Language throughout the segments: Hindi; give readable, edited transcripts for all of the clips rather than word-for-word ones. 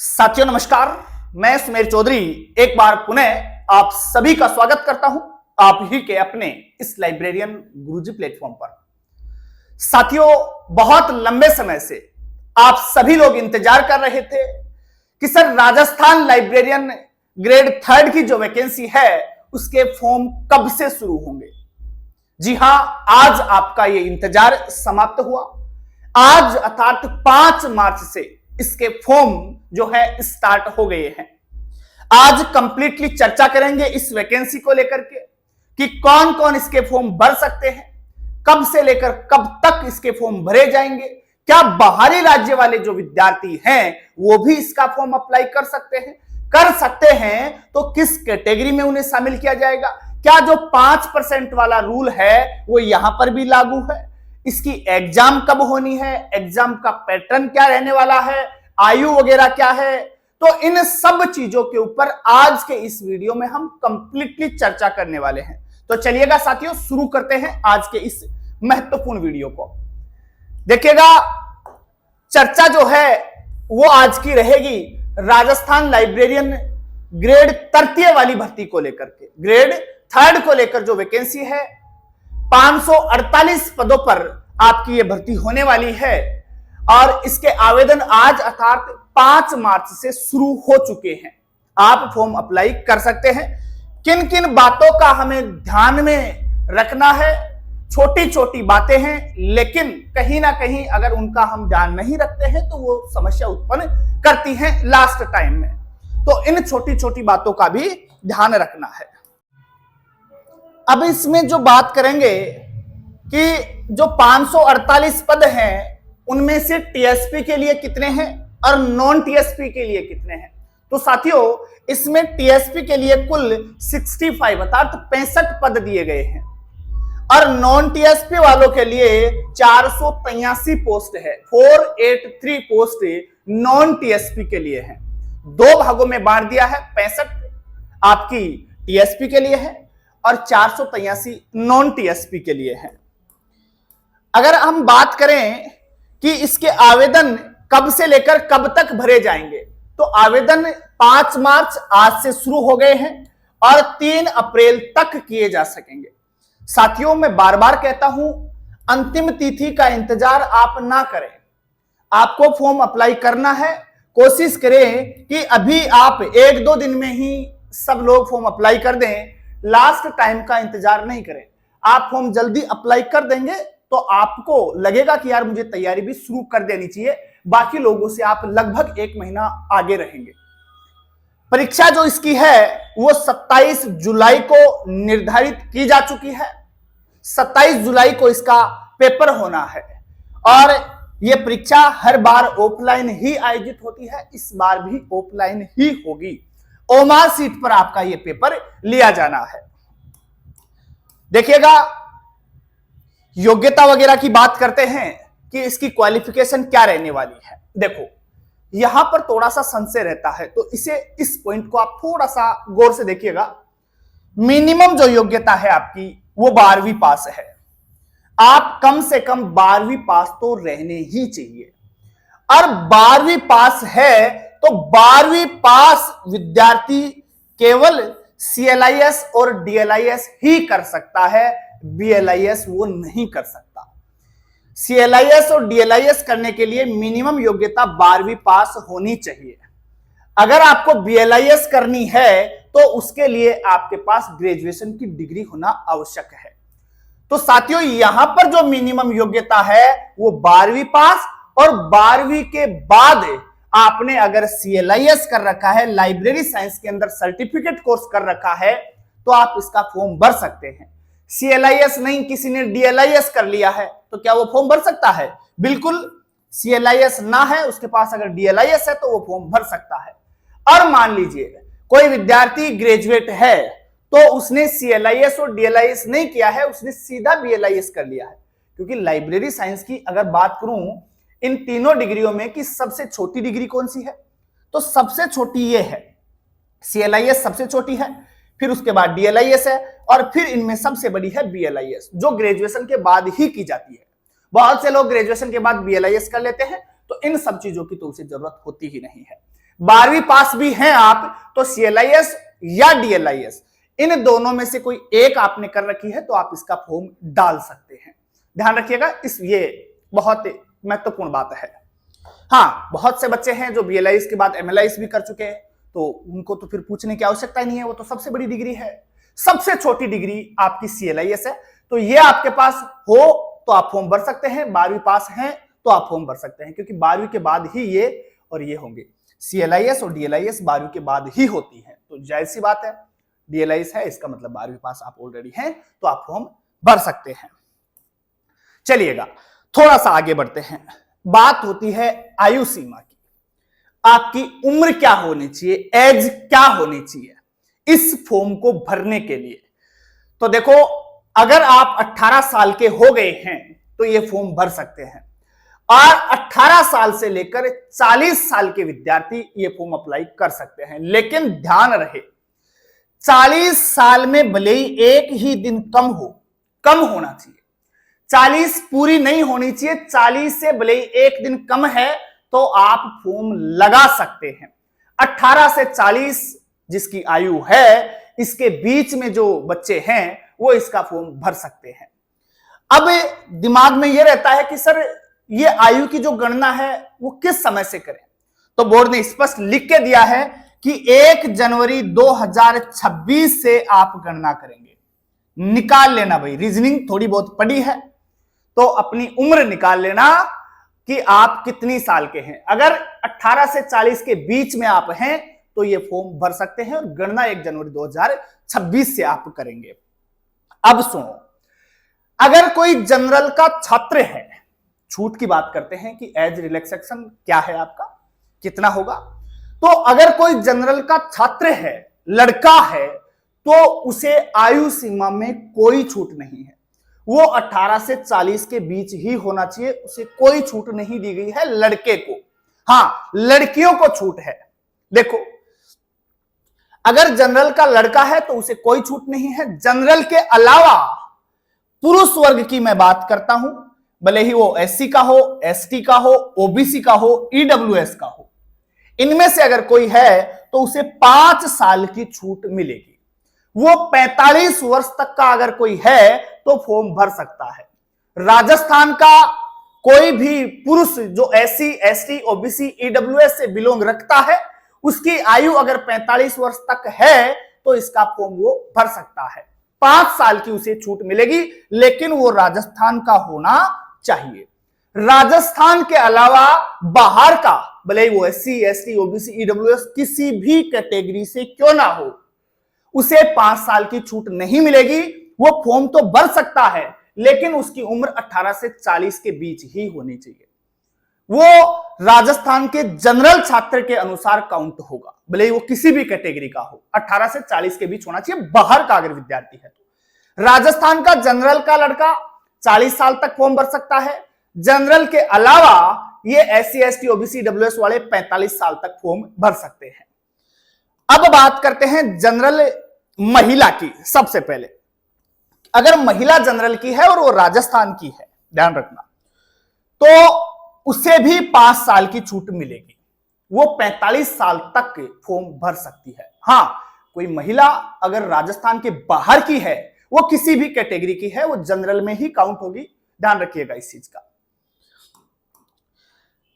साथियों नमस्कार, मैं सुमेर चौधरी एक बार पुनः आप सभी का स्वागत करता हूं आप ही के अपने इस लाइब्रेरियन गुरुजी प्लेटफॉर्म पर। साथियों, बहुत लंबे समय से आप सभी लोग इंतजार कर रहे थे कि सर राजस्थान लाइब्रेरियन ग्रेड 3 की जो वैकेंसी है उसके फॉर्म कब से शुरू होंगे। जी हां, आज आपका ये इंतजार समाप्त हुआ। आज अर्थात 5 मार्च से इसके फॉर्म जो है स्टार्ट हो गए हैं। आज कंप्लीटली चर्चा करेंगे इस वैकेंसी को लेकर के कि कौन कौन इसके फॉर्म भर सकते हैं, कब से लेकर कब तक इसके फॉर्म भरे जाएंगे, क्या बाहरी राज्य वाले जो विद्यार्थी हैं वो भी इसका फॉर्म अप्लाई कर सकते हैं तो किस कैटेगरी में उन्हें शामिल किया जाएगा, क्या जो 5% वाला रूल है वो यहां पर भी लागू है, इसकी एग्जाम कब होनी है, एग्जाम का पैटर्न क्या रहने वाला है, आयु वगैरह क्या है। तो इन सब चीजों के ऊपर आज के इस वीडियो में हम कंप्लीटली चर्चा करने वाले हैं। तो चलिएगा साथियों, शुरू करते हैं आज के इस महत्वपूर्ण वीडियो को। देखिएगा, चर्चा जो है वो आज की रहेगी राजस्थान लाइब्रेरियन ग्रेड 3 वाली भर्ती को लेकर के। ग्रेड 3 को लेकर जो वैकेंसी है 548 पदों पर आपकी ये भर्ती होने वाली है और इसके आवेदन आज अर्थात 5 मार्च से शुरू हो चुके हैं। आप फॉर्म अप्लाई कर सकते हैं। किन किन बातों का हमें ध्यान में रखना है, छोटी छोटी बातें हैं, लेकिन कहीं ना कहीं अगर उनका हम ध्यान नहीं रखते हैं तो वो समस्या उत्पन्न करती हैं लास्ट टाइम में। तो इन छोटी छोटी बातों का भी ध्यान रखना है। अब इसमें जो बात करेंगे कि जो 548 पद हैं उनमें से टीएसपी के लिए कितने हैं और नॉन टीएसपी के लिए कितने हैं। तो साथियों, इसमें टीएसपी के लिए कुल 65 अर्थात 65 पद दिए गए हैं और नॉन टीएसपी वालों के लिए 483 पोस्ट है। 483 पोस्ट नॉन टीएसपी के लिए है। 2 भागों में बांट दिया है। 65 आपकी टीएसपी के लिए है और 483 नॉन टीएसपी के लिए है। अगर हम बात करें कि इसके आवेदन कब से लेकर कब तक भरे जाएंगे, तो आवेदन 5 मार्च आज से शुरू हो गए हैं और 3 अप्रैल तक किए जा सकेंगे। साथियों, मैं बार बार कहता हूं, अंतिम तिथि का इंतजार आप ना करें। आपको फॉर्म अप्लाई करना है, कोशिश करें कि अभी आप 1-2 दिन में ही सब लोग फॉर्म अप्लाई कर दें। लास्ट टाइम का इंतजार नहीं करें। आप फॉर्म जल्दी अप्लाई कर देंगे तो आपको लगेगा कि यार मुझे तैयारी भी शुरू कर देनी चाहिए। बाकी लोगों से आप लगभग 1 महीना आगे रहेंगे। परीक्षा जो इसकी है वो 27 जुलाई को निर्धारित की जा चुकी है। 27 जुलाई को इसका पेपर होना है और यह परीक्षा हर बार ऑफलाइन ही आयोजित होती है। इस बार भी ऑफलाइन ही होगी। ओमार सीट पर आपका यह पेपर लिया जाना है। देखिएगा, योग्यता वगैरह की बात करते हैं कि इसकी क्वालिफिकेशन क्या रहने वाली है। देखो, यहां पर थोड़ा सा संशय रहता है तो इस पॉइंट को आप थोड़ा सा गौर से देखिएगा। मिनिमम जो योग्यता है आपकी वो 12वीं पास है। आप कम से कम 12वीं पास तो रहने ही चाहिए और 12वीं पास है तो 12वीं पास विद्यार्थी केवल सीएलआईएस और डीएलआईएस ही कर सकता है। बीएलआईएस वो नहीं कर सकता। सीएलआईएस और डीएलआईएस करने के लिए मिनिमम योग्यता 12वीं पास होनी चाहिए। अगर आपको बीएलआईएस करनी है तो उसके लिए आपके पास ग्रेजुएशन की डिग्री होना आवश्यक है। तो साथियों, यहां पर जो मिनिमम योग्यता है वो 12वीं पास और 12वीं के बाद आपने अगर सीएलआईएस कर रखा है, लाइब्रेरी साइंस के अंदर सर्टिफिकेट कोर्स कर रखा है, तो आप इसका फॉर्म भर सकते हैं। सीएलआईएस नहीं, किसी ने डीएलआईएस कर लिया है तो क्या वो फॉर्म भर सकता है? बिल्कुल। सीएलआईएस ना है, उसके पास अगर डीएलआईएस है तो वो फॉर्म भर सकता है। और मान लीजिए कोई विद्यार्थी ग्रेजुएट है तो उसने सीएलआईएस और डीएलआईएस नहीं किया है, उसने सीधा बीएलआईएस कर लिया है। क्योंकि लाइब्रेरी साइंस की अगर बात करूं इन तीनों डिग्रियों में कि सबसे छोटी डिग्री कौन सी है, तो सबसे छोटी ये है। सीएलआईएस सबसे छोटी है, फिर उसके बाद डीएलआईएस है और फिर इनमें सबसे बड़ी है बीएलआईएस, जो ग्रेजुएशन के बाद ही की जाती है। बहुत से लोग ग्रेजुएशन के बाद बीएलआईएस कर लेते हैं, तो इन सब चीजों की तो उसे जरूरत होती ही नहीं है। 12वीं पास भी हैं आप तो CLIS या DLIS इन दोनों में से कोई एक आपने कर रखी है तो आप इसका फॉर्म डाल सकते हैं। ध्यान रखिएगा, ये बहुत महत्वपूर्ण बात है। हाँ, बहुत से बच्चे हैं जो BLIS के बाद MLIS भी कर चुके हैं, तो उनको तो फिर पूछने की आवश्यकता ही नहीं है, वो तो सबसे बड़ी डिग्री है। सबसे छोटी डिग्री आपकी CLIS है, तो ये आपके पास हो तो आप फॉर्म भर सकते हैं। 12वीं पास हैं तो आप फॉर्म भर सकते हैं, क्योंकि 12वीं के बाद ही ये और ये होंगे। CLIS और DLIS 12वीं के बाद ही होती है, तो जाहिर सी बात है DLIS है, इसका मतलब 12वीं पास आप ऑलरेडी हैं तो आप फॉर्म भर सकते हैं। चलिएगा थोड़ा सा आगे बढ़ते हैं। बात होती है आयु सीमा की, आपकी उम्र क्या होनी चाहिए, एज क्या होनी चाहिए इस फॉर्म को भरने के लिए। तो देखो, अगर आप 18 साल के हो गए हैं तो ये फॉर्म भर सकते हैं, और 18 साल से लेकर 40 साल के विद्यार्थी ये फॉर्म अप्लाई कर सकते हैं। लेकिन ध्यान रहे, 40 साल में भले ही एक ही दिन कम होना चाहिए, 40 पूरी नहीं होनी चाहिए। 40 से भले ही एक दिन कम है तो आप फॉर्म लगा सकते हैं। 18 से 40 जिसकी आयु है, इसके बीच में जो बच्चे हैं वो इसका फॉर्म भर सकते हैं। अब दिमाग में यह रहता है कि सर ये आयु की जो गणना है वो किस समय से करें, तो बोर्ड ने स्पष्ट लिख के दिया है कि 1 जनवरी 2026 से आप गणना करेंगे। निकाल लेना भाई, रीजनिंग थोड़ी बहुत पढ़ी है तो अपनी उम्र निकाल लेना कि आप कितनी साल के हैं। अगर 18 से 40 के बीच में आप हैं तो ये फॉर्म भर सकते हैं, और गणना 1 जनवरी 2026 से आप करेंगे। अब सुनो, अगर कोई जनरल का छात्र है, छूट की बात करते हैं कि एज रिलैक्सेशन क्या है आपका, कितना होगा। तो अगर कोई जनरल का छात्र है, लड़का है, तो उसे आयु सीमा में कोई छूट नहीं है। वो 18 से 40 के बीच ही होना चाहिए, उसे कोई छूट नहीं दी गई है लड़के को। हाँ, लड़कियों को छूट है। देखो, अगर जनरल का लड़का है तो उसे कोई छूट नहीं है। जनरल के अलावा पुरुष वर्ग की मैं बात करता हूं, भले ही वो SC का हो, ST का हो, OBC का हो, EWS का हो, इनमें से अगर कोई है तो उसे 5 साल की छूट मिलेगी। वो 45 वर्ष तक का अगर कोई है तो फॉर्म भर सकता है। राजस्थान का कोई भी पुरुष जो SC, ST, OBC, EWS से बिलोंग रखता है, उसकी आयु अगर 45 वर्ष तक है तो इसका फॉर्म वो भर सकता है। 5 साल की उसे छूट मिलेगी, लेकिन वो राजस्थान का होना चाहिए। राजस्थान के अलावा बाहर का, भले ही वो SC, ST, OBC, EWS किसी भी कैटेगरी से क्यों ना हो, उसे 5 साल की छूट नहीं मिलेगी। वो फॉर्म तो भर सकता है, लेकिन उसकी उम्र 18 से 40 के बीच ही होनी चाहिए। वो राजस्थान के जनरल छात्र के अनुसार काउंट होगा, भले ही वो किसी भी कैटेगरी का हो। 18 से 40 के बीच होना चाहिए, बाहर का अगर विद्यार्थी है तो। राजस्थान का जनरल का लड़का 40 साल तक फॉर्म भर सकता है। जनरल के अलावा ये SC, ST, OBC, EWS वाले 45 साल तक फॉर्म भर सकते हैं। अब बात करते हैं जनरल महिला की। सबसे पहले, अगर महिला जनरल की है और वो राजस्थान की है, ध्यान रखना, तो उसे भी 5 साल की छूट मिलेगी। वो 45 साल तक फॉर्म भर सकती है। हां, कोई महिला अगर राजस्थान के बाहर की है, वो किसी भी कैटेगरी की है, वो जनरल में ही काउंट होगी। ध्यान रखिएगा इस चीज का।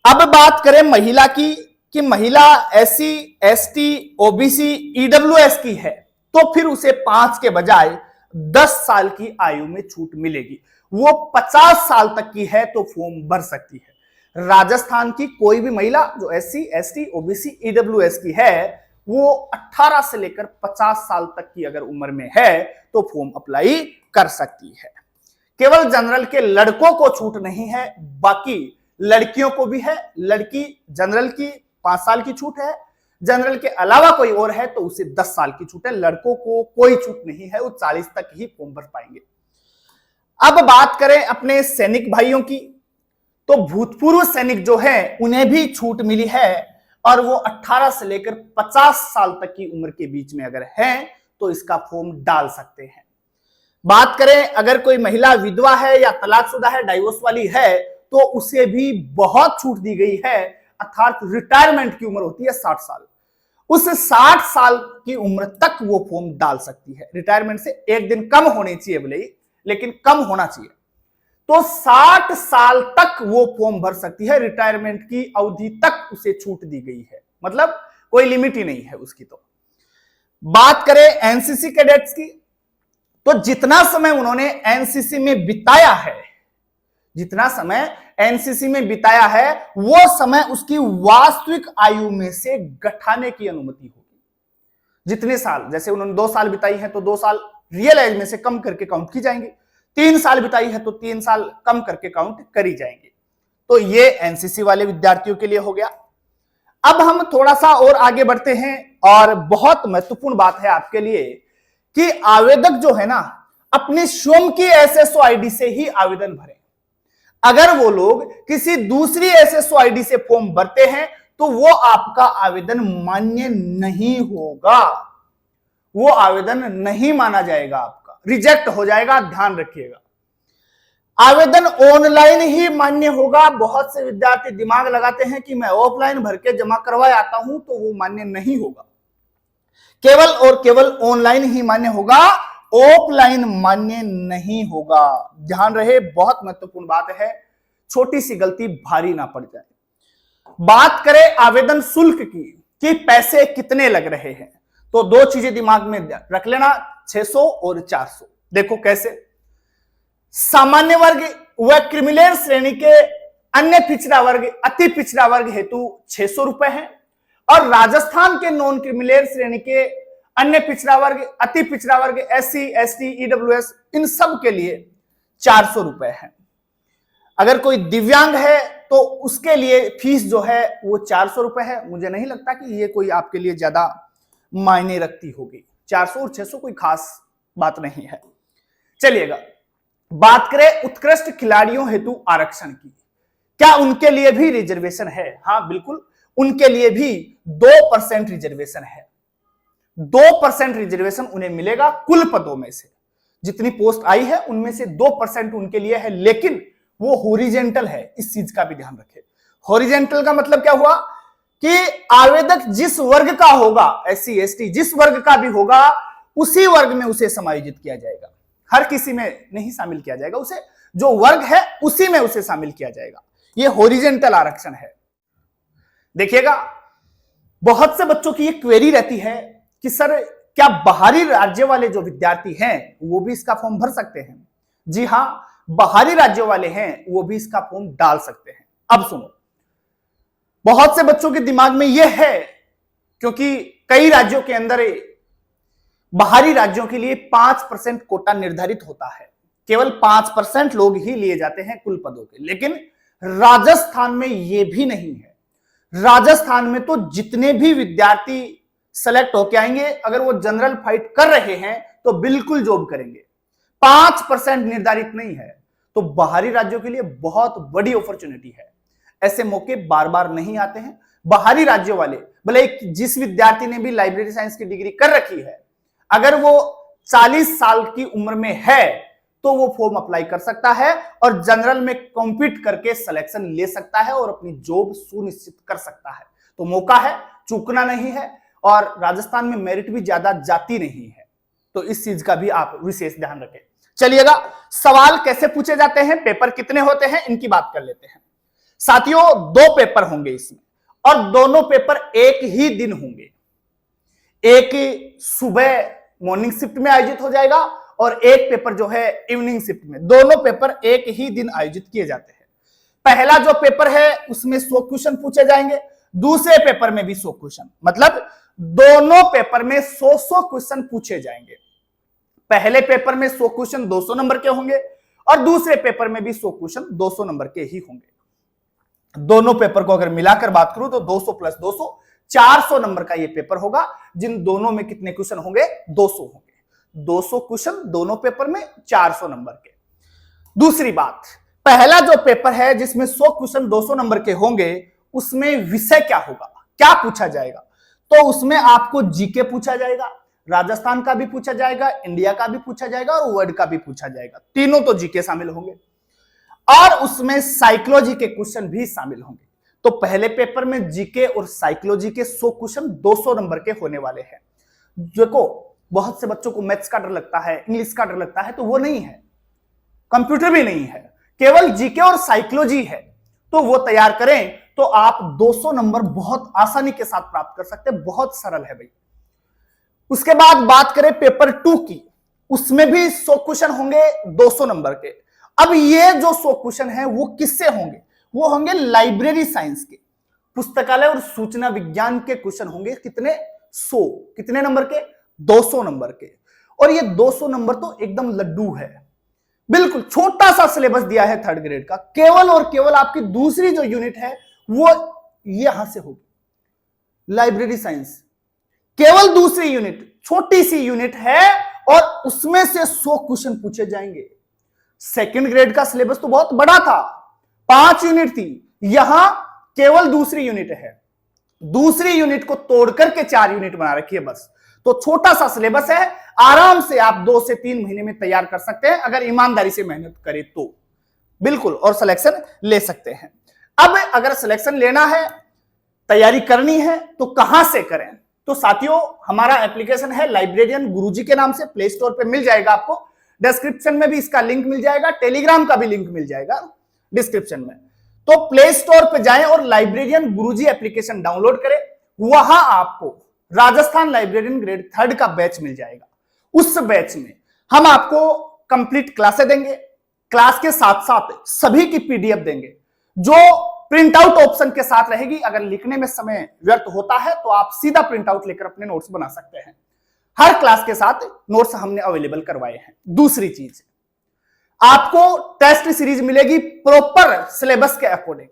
अब बात करें महिला की, कि महिला SC, ST, OBC, EWS की है, तो फिर उसे 5 के बजाय 10 साल की आयु में छूट मिलेगी। वो 50 साल तक की है तो फॉर्म भर सकती है। राजस्थान की कोई भी महिला जो SC, ST, OBC, EWS की है, वो 18 से लेकर 50 साल तक की अगर उम्र में है तो फॉर्म अप्लाई कर सकती है। केवल जनरल के लड़कों को छूट नहीं है, बाकी लड़कियों को भी है। लड़की जनरल की 5 साल की छूट है, जनरल के अलावा कोई और है तो उसे 10 साल की छूट है। लड़कों को कोई छूट नहीं है, वो 40 तक ही फॉर्म भर पाएंगे। अब बात करें अपने सैनिक भाइयों की, तो भूतपूर्व सैनिक जो है उन्हें भी छूट मिली है, और वो 18 से लेकर 50 साल तक की उम्र के बीच में अगर हैं तो इसका फॉर्म डाल सकते हैं। बात करें अगर कोई महिला विधवा है या तलाकशुदा है, डाइवोर्स वाली है, तो उसे भी बहुत छूट दी गई है। अर्थात रिटायरमेंट की उम्र होती है 60 साल। उस 60 साल की उम्र तक वो फॉर्म डाल सकती है। रिटायरमेंट से एक दिन कम होनी चाहिए भले ही, लेकिन कम होना चाहिए। तो 60 साल तक वो फॉर्म भर सकती है। रिटायरमेंट की अवधि तक उसे छूट दी गई है, मतलब कोई लिमिट ही नहीं है उसकी। तो बात करें एनसीसी कैडेट्स की, तो जितना समय उन्होंने एनसीसी में बिताया है, जितना समय एनसीसी में बिताया है, वो समय उसकी वास्तविक आयु में से घटाने की अनुमति होगी। जितने साल, जैसे उन्होंने 2 साल बिताई है तो 2 साल रियल एज में से कम करके काउंट की जाएंगे। 3 साल बिताई है तो 3 साल कम करके काउंट करी जाएंगे। तो ये एनसीसी वाले विद्यार्थियों के लिए हो गया। अब हम थोड़ा सा और आगे बढ़ते हैं, और बहुत महत्वपूर्ण बात है आपके लिए कि आवेदक जो है ना, अपनी स्वयं की एसएसओ आईडी से ही आवेदन भरें। अगर वो लोग किसी दूसरी एसएसओ आईडी से फॉर्म भरते हैं तो वो आपका आवेदन मान्य नहीं होगा, वो आवेदन नहीं माना जाएगा, आपका रिजेक्ट हो जाएगा, ध्यान रखिएगा। आवेदन ऑनलाइन ही मान्य होगा। बहुत से विद्यार्थी दिमाग लगाते हैं कि मैं ऑफलाइन भर के जमा करवाए आता हूं, तो वो मान्य नहीं होगा। केवल और केवल ऑनलाइन ही मान्य होगा, ऑफलाइन मान्य नहीं होगा। ध्यान रहे, बहुत महत्वपूर्ण बात है, छोटी सी गलती भारी ना पड़ जाए। बात करें आवेदन शुल्क की कि पैसे कितने लग रहे हैं, तो 2 चीजें दिमाग में रख लेना, 600 और 400। देखो कैसे, सामान्य वर्ग व क्रिमिनल श्रेणी के अन्य पिछड़ा वर्ग, अति पिछड़ा वर्ग हेतु 600 रुपए है, और राजस्थान के नॉन क्रिमिनल श्रेणी के अन्य पिछड़ा वर्ग, अति पिछड़ा वर्ग, एससी, एसटी, ईडब्ल्यूएस, इन सब के लिए 400 रुपए है। अगर कोई दिव्यांग है तो उसके लिए फीस जो है वो 400 रुपए है। मुझे नहीं लगता कि ये कोई आपके लिए ज्यादा मायने रखती होगी। 400 और 600 कोई खास बात नहीं है। चलिएगा, बात करें उत्कृष्ट खिलाड़ियों हेतु आरक्षण की, क्या उनके लिए भी रिजर्वेशन है? हाँ बिल्कुल, उनके लिए भी 2% रिजर्वेशन है। 2% रिजर्वेशन उन्हें मिलेगा कुल पदों में से। जितनी पोस्ट आई है उनमें से 2% उनके लिए है, लेकिन वो हॉरिजेंटल है, इस चीज का भी ध्यान रखें। हॉरिजेंटल का मतलब क्या हुआ कि आवेदक जिस वर्ग का होगा, एससी एसटी जिस वर्ग का भी होगा, उसी वर्ग में उसे समायोजित किया जाएगा। हर किसी में नहीं शामिल किया जाएगा, उसे जो वर्ग है उसी में उसे शामिल किया जाएगा। यह हॉरिजेंटल आरक्षण है। देखिएगा, बहुत से बच्चों की यह क्वेरी रहती है कि सर क्या बाहरी राज्य वाले जो विद्यार्थी हैं वो भी इसका फॉर्म भर सकते हैं? जी हां, बाहरी राज्यों वाले हैं वो भी इसका फॉर्म डाल सकते हैं। अब सुनो, बहुत से बच्चों के दिमाग में यह है, क्योंकि कई राज्यों के अंदर बाहरी राज्यों के लिए 5% कोटा निर्धारित होता है, केवल 5% लोग ही लिए जाते हैं कुल पदों के। लेकिन राजस्थान में यह भी नहीं है। राजस्थान में तो जितने भी विद्यार्थी सेलेक्ट होके आएंगे, अगर वो जनरल फाइट कर रहे हैं तो बिल्कुल जॉब करेंगे। 5% निर्धारित नहीं है, तो बाहरी राज्यों के लिए बहुत बड़ी अपॉर्चुनिटी है। ऐसे मौके बार बार नहीं आते हैं। बाहरी राज्यों वाले, भले जिस विद्यार्थी ने भी लाइब्रेरी साइंस की डिग्री कर रखी है, अगर वो 40 साल की उम्र में है तो वो फॉर्म अप्लाई कर सकता है और जनरल में कॉम्पीट करके सिलेक्शन ले सकता है और अपनी जॉब सुनिश्चित कर सकता है। तो मौका है, चूकना नहीं है, और राजस्थान में मेरिट भी ज्यादा जाती नहीं है, तो इस चीज का भी आप विशेष ध्यान रखें। चलिएगा, सवाल कैसे पूछे जाते हैं, पेपर कितने होते हैं, इनकी बात कर लेते हैं। साथियों, 2 पेपर होंगे इसमें, और दोनों पेपर एक ही दिन होंगे। एक सुबह मॉर्निंग शिफ्ट में आयोजित हो जाएगा और एक पेपर जो है इवनिंग शिफ्ट में। दोनों पेपर एक ही दिन आयोजित किए जाते हैं। पहला जो पेपर है उसमें 100 क्वेश्चन पूछे जाएंगे, दूसरे पेपर में भी 100 क्वेश्चन, मतलब दोनों पेपर में 100 क्वेश्चन पूछे जाएंगे। पहले पेपर में 100 क्वेश्चन 200 नंबर के होंगे और दूसरे पेपर में भी 100 क्वेश्चन 200 नंबर के ही होंगे। दोनों पेपर को अगर मिलाकर बात करूं तो 200 प्लस 200 400 नंबर का ये पेपर होगा, जिन दोनों में कितने क्वेश्चन होंगे? 200 होंगे। 200 क्वेश्चन दोनों पेपर में, 400 नंबर के। दूसरी बात, पहला जो पेपर है जिसमें 100 क्वेश्चन 200 नंबर के होंगे, उसमें विषय क्या होगा, क्या पूछा जाएगा? तो उसमें आपको जीके पूछा जाएगा, राजस्थान का भी पूछा जाएगा, इंडिया का भी पूछा जाएगा और वर्ल्ड का भी पूछा जाएगा। तीनों तो जीके शामिल होंगे, और उसमें साइकोलॉजी के क्वेश्चन भी शामिल होंगे। तो पहले पेपर में जीके और साइकोलॉजी के 100 क्वेश्चन 200 नंबर के होने वाले हैं। देखो बहुत से बच्चों को मैथ्स का डर लगता है, इंग्लिश का डर लगता है, तो वो नहीं है, कंप्यूटर भी नहीं है, केवल जीके और साइकोलॉजी है। तो वो तैयार करें तो आप 200 नंबर बहुत आसानी के साथ प्राप्त कर सकते हैं। बहुत सरल है भाई। उसके बाद बात करें पेपर 2 की, उसमें भी 100 क्वेश्चन होंगे 200 नंबर के। अब ये जो 100 क्वेश्चन है वो किससे होंगे? वो होंगे लाइब्रेरी साइंस के, पुस्तकालय और सूचना विज्ञान के क्वेश्चन होंगे। कितने? 100। कितने नंबर के? 200 नंबर के। और ये 200 नंबर तो एकदम लड्डू है, बिल्कुल छोटा सा सिलेबस दिया है 3rd ग्रेड का। केवल और केवल आपकी दूसरी जो यूनिट है वो यहां से होगी, लाइब्रेरी साइंस। केवल दूसरी यूनिट, छोटी सी यूनिट है और उसमें से 100 क्वेश्चन पूछे जाएंगे। 2nd ग्रेड का सिलेबस तो बहुत बड़ा था, 5 यूनिट थी, यहां केवल दूसरी यूनिट है। दूसरी यूनिट को तोड़ करके 4 यूनिट बना रखी है बस। तो छोटा सा सिलेबस है, आराम से आप 2 से 3 महीने में तैयार कर सकते हैं अगर ईमानदारी से मेहनत करें तो, बिल्कुल, और सिलेक्शन ले सकते हैं। अब अगर सिलेक्शन लेना है, तैयारी करनी है, तो कहां से करें? तो साथियों हमारा एप्लीकेशन है लाइब्रेरियन गुरुजी के नाम से, प्ले स्टोर पे मिल जाएगा आपको, डिस्क्रिप्शन में भी इसका लिंक मिल जाएगा, टेलीग्राम का भी लिंक मिल जाएगा डिस्क्रिप्शन में। तो प्ले स्टोर पे जाएं और लाइब्रेरियन गुरुजी एप्लीकेशन डाउनलोड करें। वहां आपको राजस्थान लाइब्रेरियन ग्रेड 3rd का बैच मिल जाएगा। उस बैच में हम आपको कंप्लीट क्लासें देंगे, क्लास के साथ साथ सभी की पीडीएफ देंगे जो प्रिंट आउट ऑप्शन के साथ रहेगी। अगर लिखने में समय व्यर्थ होता है तो आप सीधा प्रिंट आउट लेकर अपने नोट्स बना सकते हैं। हर क्लास के साथ नोट्स हमने अवेलेबल करवाए हैं। दूसरी चीज, आपको टेस्ट सीरीज मिलेगी प्रॉपर सिलेबस के अकॉर्डिंग।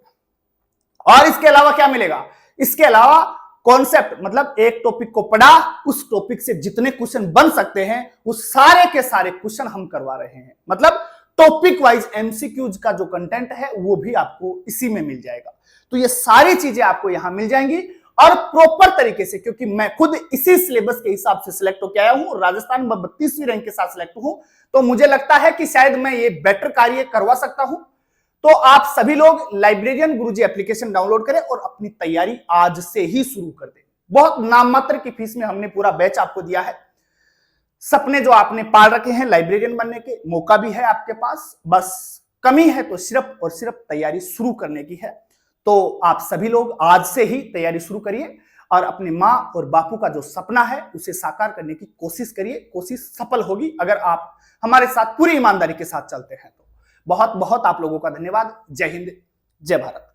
और इसके अलावा क्या मिलेगा? इसके अलावा कॉन्सेप्ट, मतलब एक टॉपिक को पढ़ा, उस टॉपिक से जितने क्वेश्चन बन सकते हैं उस सारे के सारे क्वेश्चन हम करवा रहे हैं। मतलब टॉपिक वाइज एमसीक्यूज का जो कंटेंट है वो भी आपको इसी में मिल जाएगा। तो ये सारी चीजें आपको यहां मिल जाएंगी और प्रॉपर तरीके से, क्योंकि मैं खुद इसी सिलेबस के हिसाब से सिलेक्ट होकर आया हूं, राजस्थान में 32वीं रैंक के साथ सिलेक्ट हूं, तो मुझे लगता है कि शायद मैं ये बेटर कार्य करवा सकता हूं। तो आप सभी लोग लाइब्रेरियन गुरुजी एप्लीकेशन डाउनलोड करें और अपनी तैयारी आज से ही शुरू कर दें। बहुत नाममात्र की फीस में हमने पूरा बैच आपको दिया है। सपने जो आपने पाल रखे हैं लाइब्रेरियन बनने के, मौका भी है आपके पास, बस कमी है तो सिर्फ और सिर्फ तैयारी शुरू करने की है। तो आप सभी लोग आज से ही तैयारी शुरू करिए और अपने माँ और बापू का जो सपना है उसे साकार करने की कोशिश करिए। कोशिश सफल होगी अगर आप हमारे साथ पूरी ईमानदारी के साथ चलते हैं तो। बहुत बहुत आप लोगों का धन्यवाद। जय हिंद, जय भारत।